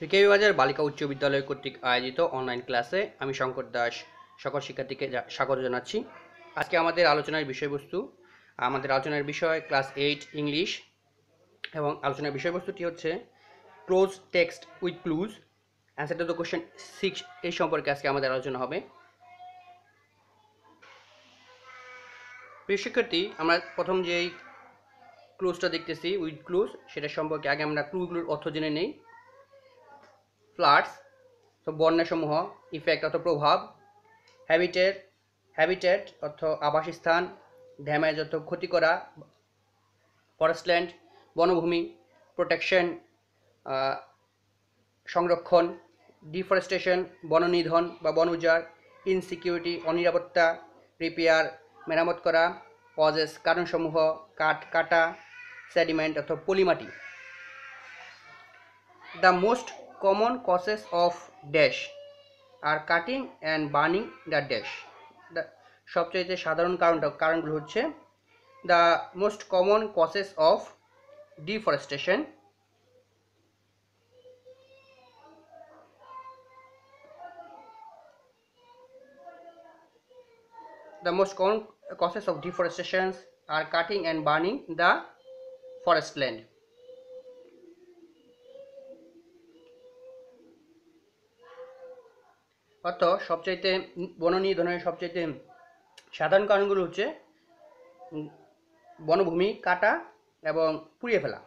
BKB বাজার বালিকা উচ্চ বিদ্যালয় কর্তৃক আয়োজিত অনলাইন ক্লাসে আমি শঙ্কর দাস সকল শিক্ষার্থীকে স্বাগত জানাচ্ছি। আজকে আমাদের আলোচনার বিষয়বস্তু, আমাদের আলোচনার বিষয় ক্লাস 8 ইংলিশ, এবং আলোচনার বিষয়বস্তুটি হচ্ছে close text with clues, answer to the question 6 এই সম্পর্কে আজকে আমাদের আলোচনা হবে। প্রিয় শিক্ষার্থী, আমরা প্রথম যেই ক্লুজটা দেখতেছি উইথ ক্লুজ, সেটা সম্পর্কে আগে আমরা ক্লুগুলোর অর্থ জেনে নেই। ফ্লাডস তো বন্যাসমূহ, ইফেক্ট অর্থ প্রভাব, হ্যাবিটেট অর্থ আবাসস্থান, ড্যামেজ অর্থ ক্ষতি করা, ফরেস্টল্যান্ড বনভূমি, প্রোটেকশন সংরক্ষণ, ডিফরেস্টেশন বননিধন বা বন উজাড়, ইনসিকিউরিটি অনিরাপত্তা, রিপেয়ার মেরামত করা, কজেস কারণসমূহ, কাঠ কাটা, সেডিমেন্ট অর্থ পলিমাটি। The most common causes of dash are cutting and burning the dash. The সবচেয়ে সাধারণ কারণগুলো হচ্ছে the most common causes of deforestation, the most common causes of deforestation are cutting and burning the forest land. অর্থ সবচাইতে বননিধনের সবচাইতে সাধারণ কারণগুলো হচ্ছে বনভূমি কাটা এবং পুড়িয়ে ফেলা।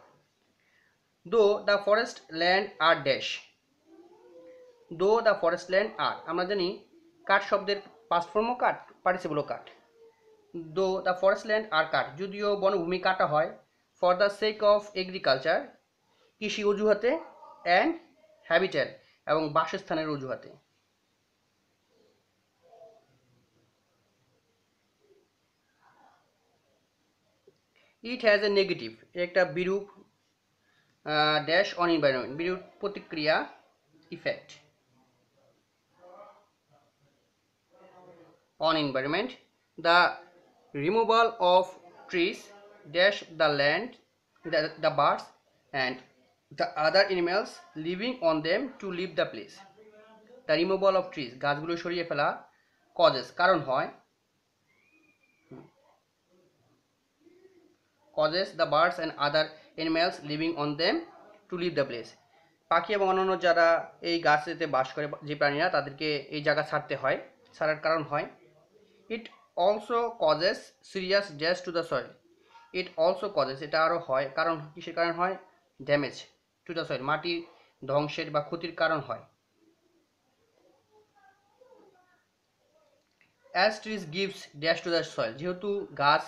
Though the forest land are dash, though the forest land are, আমরা জানি কাঠ শব্দের পাস্ট ফর্মও কাঠ, পার্টিসিপলও কাঠ। দো দ্য ফরেস্ট ল্যান্ড আর কাঠ, যদিও বনভূমি কাটা হয় for the sake of agriculture কৃষি অজুহাতে, অ্যান্ড হ্যাবিটেট এবং বাসস্থানের অজুহাতে। ইট হ্যাজ এ নেগেটিভ, একটা বিরূপ ড্যাশ অন এনভায়রনমেন্ট, বিরূপ প্রতিক্রিয়া, effect on environment. The removal of trees dash the land, the birds and the other animals living on them to leave the place. The removal of trees, গাছগুলো সরিয়ে ফেলা, causes কারণ হয়, causes the birds and other animals living on them to leave the place. পাখি এবং অন্যান্য যারা এই গাছেতে বাস করে, যে প্রাণীরা, তাদেরকে এই জায়গা ছাড়তে হয়, ছাড়ার কারণ হয়। It also causes serious damage to the soil. It also causes, এটা আরও হয়, কারণ কিসের কারণ হয়? ড্যামেজ টু দ্য সয়েল, মাটির ধ্বংসের বা ক্ষতির কারণ হয়। As trees gives dash to the soil, যেহেতু গাছ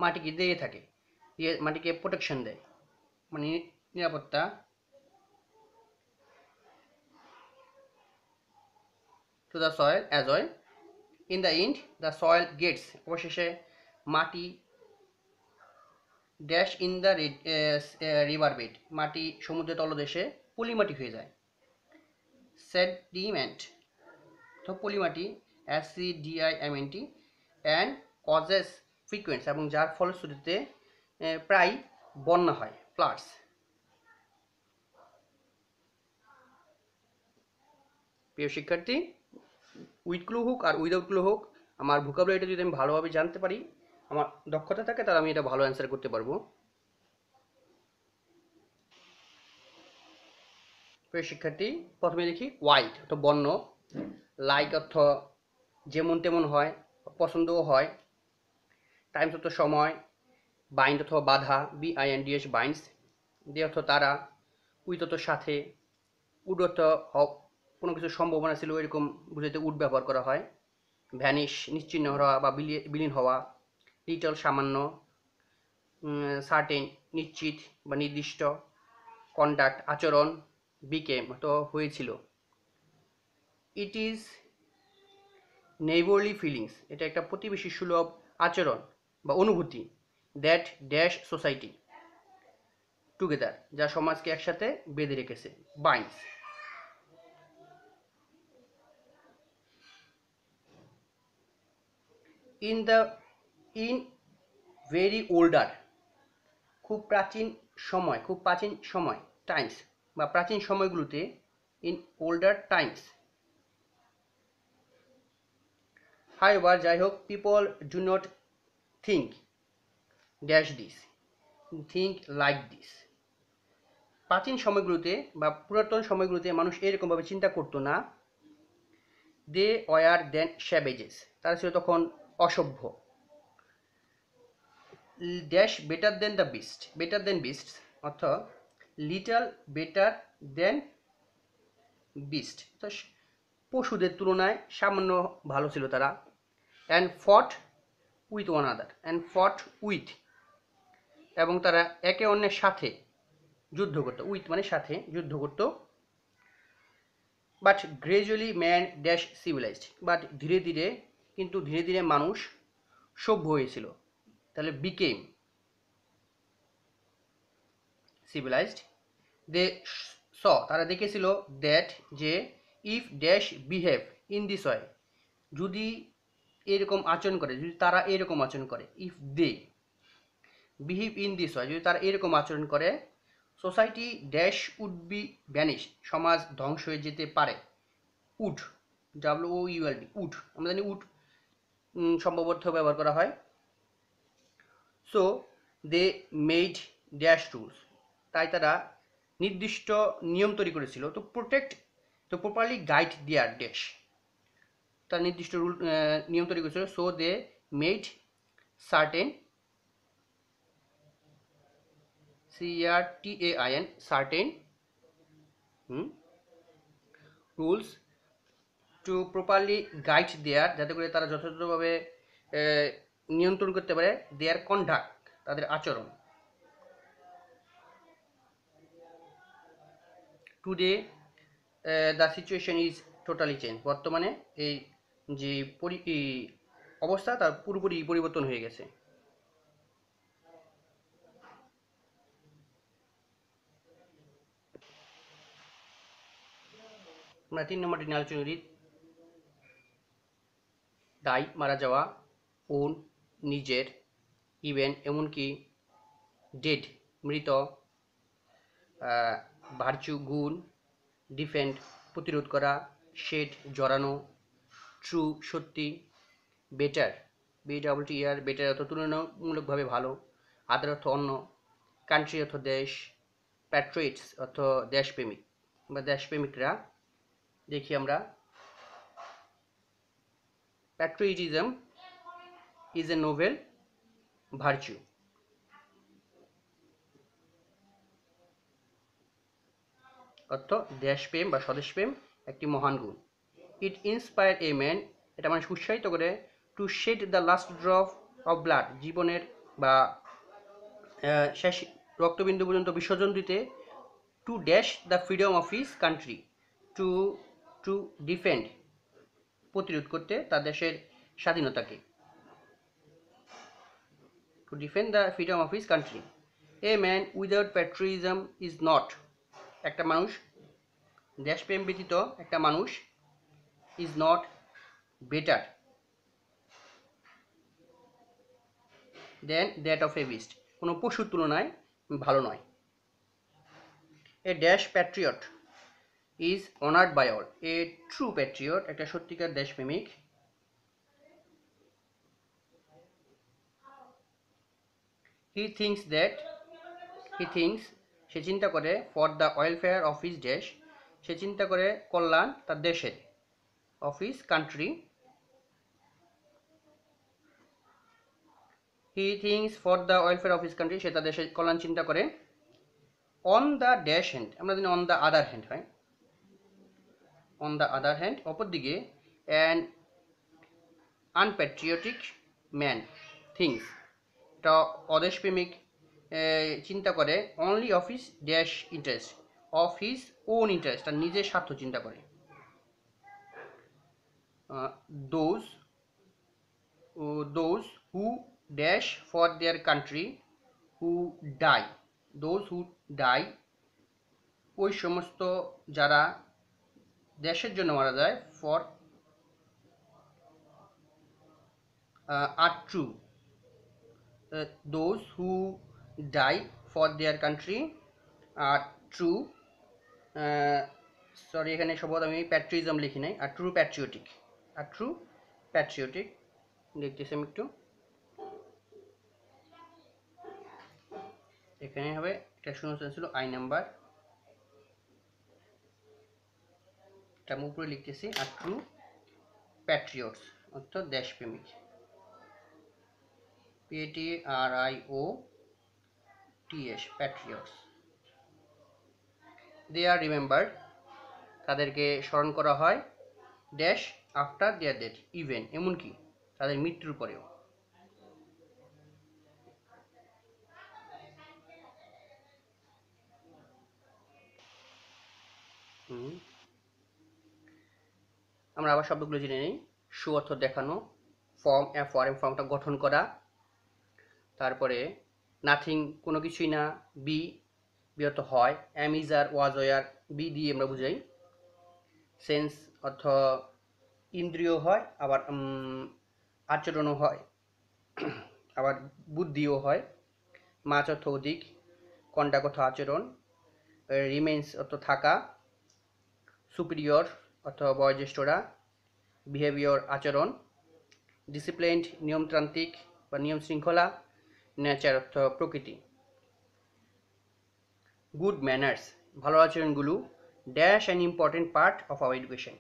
মাটিকে দিয়ে থাকে, মাটিকে প্রোটেকশন দেয়, মানে নিরাপত্তা, to the soil as well. In the end the soil gets, অবশেষে মাটি dash in the river bed, মাটি সমুদ্রের তলদেশে পলিমাটি হয়ে যায়। সেডিমেন্ট তো পলিমাটি, SEDIMENT, অ্যান্ড কজেস ফ্রিকুয়েন্স, এবং যার ফলশ্রুতিতে প্রায় বন্যা হয়, ফ্লাডস। প্রিয় শিক্ষার্থী, উইথ ক্লু হোক আর উইদাউট ক্লু হোক, আমার ভোকাবুলারিটা যদি আমি ভালোভাবে জানতে পারি, আমার দক্ষতা থাকে, তাহলে আমি এটা ভালো অ্যান্সার করতে পারবো। প্রিয় শিক্ষার্থী, প্রথমে দেখি হোয়াইট অর্থ বন্য, লাইক অর্থ যেমন তেমন হয়, পছন্দও হয়, টাইমস অর্থ সময়, বাইন্ড অথবা বাধা, BINDS বাইন্ডস, ডে অর্থ তারা, উইথ অর্থ সাথে, উড অর্থ কোনো কিছু সম্ভাবনা ছিল এরকম বুঝাইতে উড ব্যবহার করা হয়, ভ্যানিশ নিশ্চিহ্ন হওয়া বা বিলীন হওয়া, লিটল সামান্য, সার্টেন নিশ্চিত বা নির্দিষ্ট, কন্ডাক্ট আচরণ, বিকেম তো হয়েছিল। ইট ইজ নেইবারলি ফিলিংস, এটা একটা প্রতিবেশী সুলভ আচরণ বা অনুভূতি, দ্যাট ড্যাশ সোসাইটি টুগেদার, যা সমাজকে একসাথে বেঁধে রেখেছে, বাইন্ডস। ইন ভেরি ওল্ডার, খুব প্রাচীন সময়, টাইমস বা প্রাচীন সময়গুলোতে, in older times. However, যাই হোক, people do not think dash this, think like this. প্রাচীন সময়গুলোতে বা পুরাতন সময়গুলোতে মানুষ এরকমভাবে চিন্তা করতো না। দে ওয়ার দেন স্যাভেজেস, তারা ছিল তখন অসভ্য। Dash better then the beast, better then beast অর্থাৎ লিটল বেটার দেন বিস্ট, তো পশুদের তুলনায় সামান্য ভালো ছিল তারা। অ্যান্ড ফট উইথ ওয়ান আদার, অ্যান্ড ফট উইথ, এবং তারা একে অন্যের সাথে যুদ্ধ করতো, উইথ মানে সাথে যুদ্ধ করতো। But gradually man dash civilised, but ধীরে ধীরে, কিন্তু ধীরে ধীরে মানুষ সভ্য হয়েছিল। তাহলে বিকেম সিভিলাইজড। দে স, তারা দেখেছিল দ্যাট, যে if dash behave in this way, যদি এরকম আচরণ করে, যদি তারা এরকম আচরণ করে, if they behave in this way, যদি তারা এরকম আচরণ করে, society dash would be vanish, সমাজ ধ্বংস হয়ে যেতে পারে। উড, WOULD, উড, আমরা জানি উড সম্ভবত ব্যবহার করা হয়। So they made dash rules, তাই তারা নির্দিষ্ট নিয়ম তৈরি করেছিল, তো প্রোটেক্ট, তো প্রপারলি গাইড দেয়ার ড্যাশ, তার নির্দিষ্ট রুল নিয়ম তৈরি করেছিল। So they made certain, CRTAIN, certain rules to properly guide their, যাতে করে তারা যথাযথভাবে নিয়ন্ত্রণ করতে পারে দেয়ার কন্ডাক্ট, তাদের আচরণ। Today the situation is totally change, বর্তমানে এই যে অবস্থা তার পুরোপুরি পরিবর্তন হয়ে গেছে। আমরা 3 নম্বরটি নিয়ে আলোচনা করি। দায়, মারা যাওয়া, ওন, নিজের, ইভেন, এমনকি, ডেড, মৃত, ভার্চু, গুণ, ডিফেন্ড, প্রতিরোধ করা, শেড, জড়ানো, ট্রু, সত্যি, বেটার, BETTER, বেটার অর্থ তুলনামূলকভাবে ভালো, আদার অর্থ অন্য, কান্ট্রি অর্থ দেশ, প্যাট্রিয়টস অর্থ দেশপ্রেমিক বা দেশপ্রেমিকরা। দেখি আমরা, patriotism is a Nobel virtue, অর্থ দেশপ্রেম বা স্বদেশপ্রেম একটি মহান গুণ। ইট ইন্সপায়ার এ ম্যান, এটা মানুষকে উৎসাহিত করে, to shed the last drop of blood, জীবনের বা শেষ রক্তবিন্দু পর্যন্ত বিসর্জন দিতে, to dash the freedom of his country, to to defend, প্রতিরোধ করতে তার দেশের স্বাধীনতাকে, to defend the freedom of his country. A man without patriotism is not, একটা মানুষ, দেশপ্রেম ব্যতীত একটা মানুষ, is not better than that of a beast, কোনো পশুর তুলনায় ভালো নয়। A dash patriot is honoured by all, a true patriot, একটা সত্যিকার দেশপ্রেমিক। He thinks that, he thinks, সে চিন্তা করে, for the welfare of his dash, সে চিন্তা করে কল্যাণ তার দেশের, of his country, he thinks for the welfare of his country, সে তার দেশের কল্যাণ চিন্তা করে। অন দ্য ড্যাশ হ্যান্ড, আমরা জানি অন দ্য আদার হ্যান্ড হয়, অন দ্য আদার হ্যান্ড অপরদিকে, অ্যান আনপ্যাট্রিয়টিক ম্যান থিংস, এটা অদেশপ্রেমিক চিন্তা করে, only of his dash interest, of his own interest, তার নিজের স্বার্থ চিন্তা করে। Those those who dash for their country, who die, those who die, ওই সমস্ত যারা দেশের জন্য মারা যায়, for are true, those who die for their country are true sorry, এখানে সম্ভবত আমি প্যাট্রিয়টিজম লিখি নাই, আর ট্রু প্যাট্রিয়টিক দেখতেছি আমি একটু। এখানে হবে, এটা শূন্যস্থান ছিল আই নাম্বার, এটা আমি উপরে লিখতেছি। আর ট্রু প্যাট্রিয়টস অর্থাৎ দেশপ্রেমিক, PATRIOTS প্যাট্রিয়টস। দে আর রিমেম্বার্ড, তাদেরকে স্মরণ করা হয়, dash after their death, even এমনকি তাদের মৃত্যুর পরেও। আমরা আবার শব্দগুলো জেনে নিই। শো অর্থ দেখানো, ফর্মটা গঠন করা, তারপরে নাথিং কোনো কিছুই না, বি অর্থ হয়, am is are was were, be দিয়ে আমরা বুঝাই। সেন্স অর্থ ইন্দ্রিয় হয়, আবার আচরণও হয়, আবার বুদ্ধিও হয়। মাছ অর্থ অধিক, কন্ডাক্ট অর্থ আচরণ, রিমেন্স অর্থ থাকা, সুপিরিয়র অর্থ বয়োজ্যেষ্ঠরা, বিহেভিয়র আচরণ, ডিসিপ্লিনড নিয়মতান্ত্রিক বা নিয়ম শৃঙ্খলা, নেচার অর্থ প্রকৃতি। গুড ম্যানার্স ভালো আচরণগুলো, dash an important part of our education.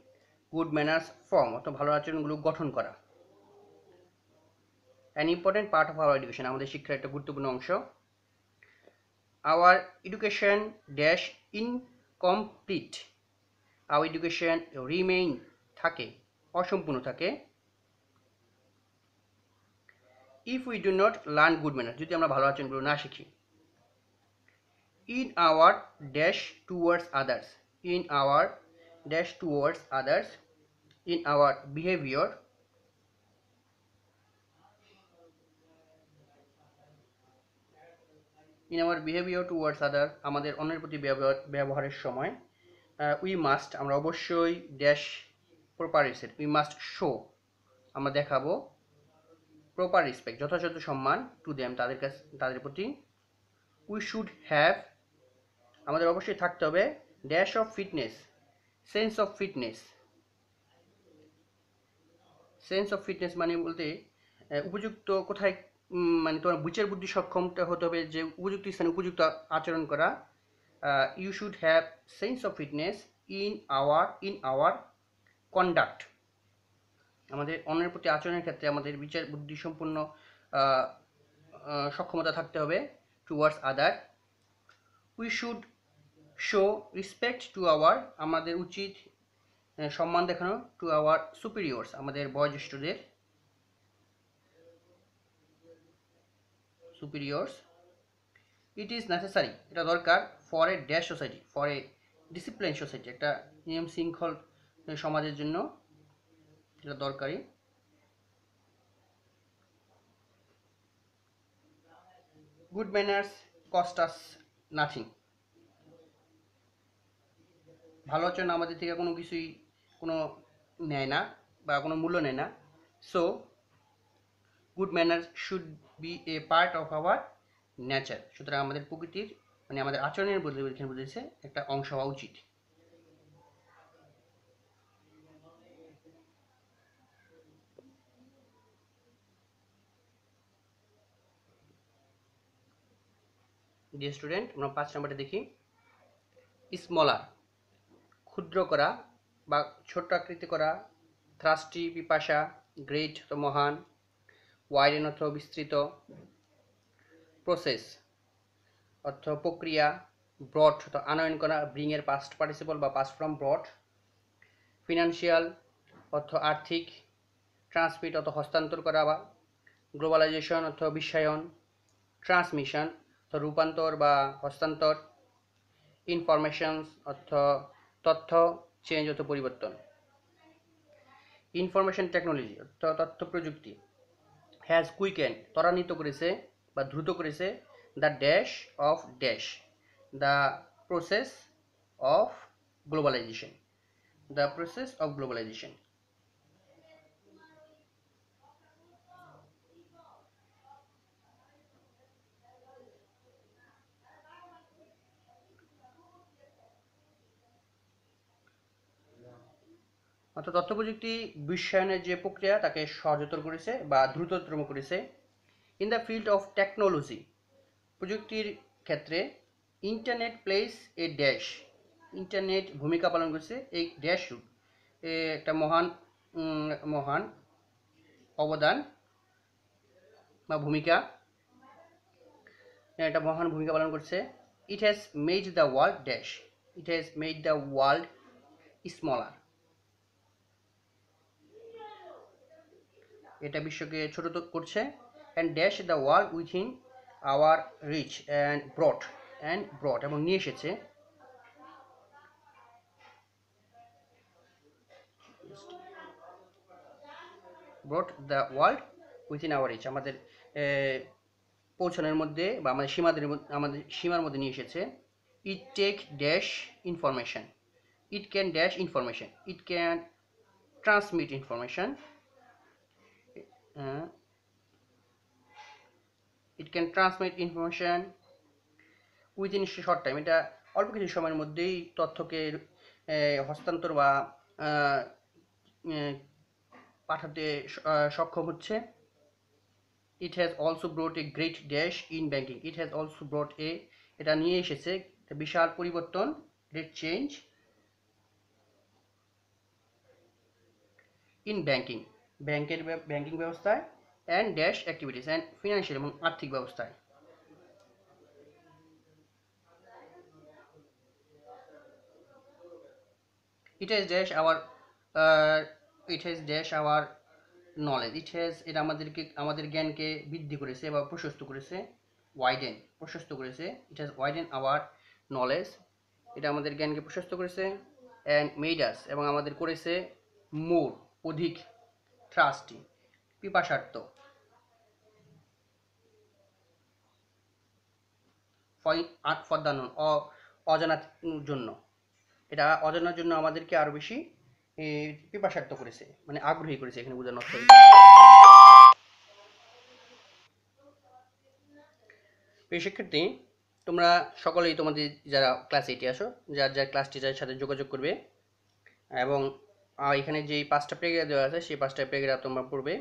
Good manners form অর্থ ভালো আচরণগুলো গঠন করা। An important part of our education আমাদের শিক্ষার একটা গুরুত্বপূর্ণ অংশ। Our education dash incomplete, our education remain থাকে, অসম্পূর্ণ থাকে। If we do not learn good manners, যদি আমরা ভালো আচরণগুলো না শিখি। in our dash towards others, in our dash towards others, in our behavior, in our behavior towards others, আমাদের অন্যের প্রতি ব্যবহারের সময়। we must আমরা অবশ্যই dash proper respect, we must show আমরা দেখাবো, প্রপার রেসপেক্ট যথাযথ সম্মান, টু দেম তাদের প্রতি। we should have আমাদের অবশ্যই থাকতে হবে, dash of fitness, sense of fitness. Sense of fitness মানে বলতে উপযুক্ত কোথায়, মানে তোমার বিচার বুদ্ধি সক্ষমতা হতে হবে, যে উপযুক্ত স্থানে উপযুক্ত আচরণ করা। You should have sense of fitness in our conduct, আমাদের অন্যের প্রতি আচরণের ক্ষেত্রে আমাদের বিচার বুদ্ধি সম্পন্ন সক্ষমতা থাকতে হবে, towards other. We should show respect to our, আমাদের উচিত সম্মান দেখানো, টু আওয়ার সুপিরিয়র্স আমাদের বয়োজ্যেষ্ঠদের, সুপিরিয়র্স। ইট ইজ নেসেসারি এটা দরকার, for a dash society, for a discipline society একটা নিয়ম শৃঙ্খল সমাজের জন্য এটা দরকারি। গুড ম্যানার্স কস্ট আস নাথিং, ভালো আচরণ আমাদের থেকে কোনো কিছুই কোনো নেয় না বা কোনো মূল্য নেয় না। So good manners should B A part of hour nature, সুতরাং আমাদের প্রকৃতির মানে আমাদের আচরণের বদলে এখানে বুঝেছে একটা অংশ হওয়া উচিত। ডিয়ার স্টুডেন্ট, আমরা 5 নম্বরটা দেখি। স্মলার ক্ষুদ্র করা বা ছোট্ট আকৃতি করা, থ্রাস্টি পিপাসা, গ্রেট তো মহান, ওয়াইডেন অর্থ বিস্তৃত, প্রসেস অর্থ প্রক্রিয়া, ব্রট অর্থ আনয়ন করা, ব্রিং এর পাস্ট পার্টিসিপল বা পাস্ট ফ্রম ব্রট, ফিনান্সিয়াল অর্থ আর্থিক, ট্রান্সমিট অর্থ হস্তান্তর করা বা গ্লোবালাইজেশন অর্থ বিশ্বায়ন, ট্রান্সমিশন অর্থ রূপান্তর বা হস্তান্তর, ইনফরমেশনস অর্থ তথ্য, চেঞ্জ অর্থ পরিবর্তন। ইনফরমেশন টেকনোলজি অর্থ তথ্য প্রযুক্তি, হ্যাজ কুইকেন ত্বরান্বিত করেছে বা দ্রুত করেছে, the dash of dash, the process of globalisation, the process of globalisation. অর্থাৎ তথ্য প্রযুক্তি বিশ্বায়নের যে প্রক্রিয়া তাকে সহজতর করেছে বা দ্রুততর করেছে। In the field of technology, প্রযুক্তির ক্ষেত্রে internet place a dash, internet ভূমিকা পালন করছে এই ড্যাশ একটা মহান অবদান বা ভূমিকা, একটা মহান ভূমিকা পালন করছে। It has made the world dash, it has made the world smaller, এটা বিশ্বকে ছোট করছে। And dash the world within our reach and brought এবং নিয়ে এসেছে brought the world within our reach, আমাদের পৌঁছানোর মধ্যে বা আমাদের সীমার মধ্যে নিয়ে এসেছে। It take dash information, it can dash information, it can transmit information, it can transmit information within short time, এটা অল্প কিছু সময়ের মধ্যেই তথ্যকে হস্তান্তর বা পাঠাতে সক্ষম হচ্ছে। It has also brought a great dash in banking, it has also brought a, এটা নিয়ে এসেছে বিশাল পরিবর্তন, great change in banking, banking ব্যবস্থায়, and dash activities and financial এবং আর্থিক ব্যবস্থায়। It has dash our it has dash our knowledge, এটা আমাদের জ্ঞানকে বৃদ্ধি করেছে বা প্রশস্ত করেছে, প্রশস্ত করেছে। it has widen our knowledge, এটা আমাদের জ্ঞানকে প্রশস্ত করেছে। and made us, এবং আমাদের করেছে more, অধিক thirsty, পিপাসার্থ, for the known, অজানার জন্য, এটা অজানার জন্য আমাদেরকে আরো বেশি পিপাসার্থ করেছে, মানে আগ্রহী করেছে, এখানে বোঝানো হচ্ছে। প্রিয় শিক্ষার্থী, তোমরা সকলেই তোমাদের যারা ক্লাস 8 আসো, যার ক্লাস টিচারের সাথে যোগাযোগ করবে, এবং এখানে যে 5টা প্যারাগ্রাফ দেওয়া আছে সেই 5টা প্যারাগ্রাফ তোমরা পড়বে।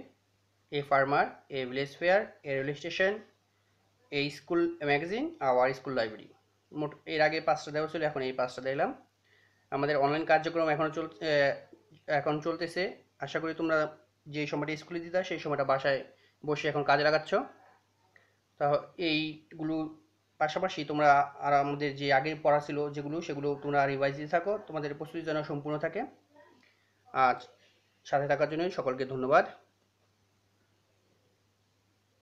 A farmer, a village fair, A rail station, A school magazine, our school library. মোট এর আগে 5টা দেওয়া ছিল, এখন এই 5টা দিলাম। আমাদের অনলাইন কার্যক্রম এখন চলতেছে। আশা করি তোমরা যে সময়টা স্কুলে দিতা সেই সময়টা বাসায় বসে এখন কাজে লাগাচ্ছ। তা এইগুলো পাশাপাশি তোমরা আর আমাদের যে আগের পড়া ছিল সেগুলো তোমরা রিভাইজ দিতে থাকো, তোমাদের প্রস্তুতি যেন সম্পূর্ণ থাকে। আজ সাথে থাকার জন্য সকলকে ধন্যবাদ।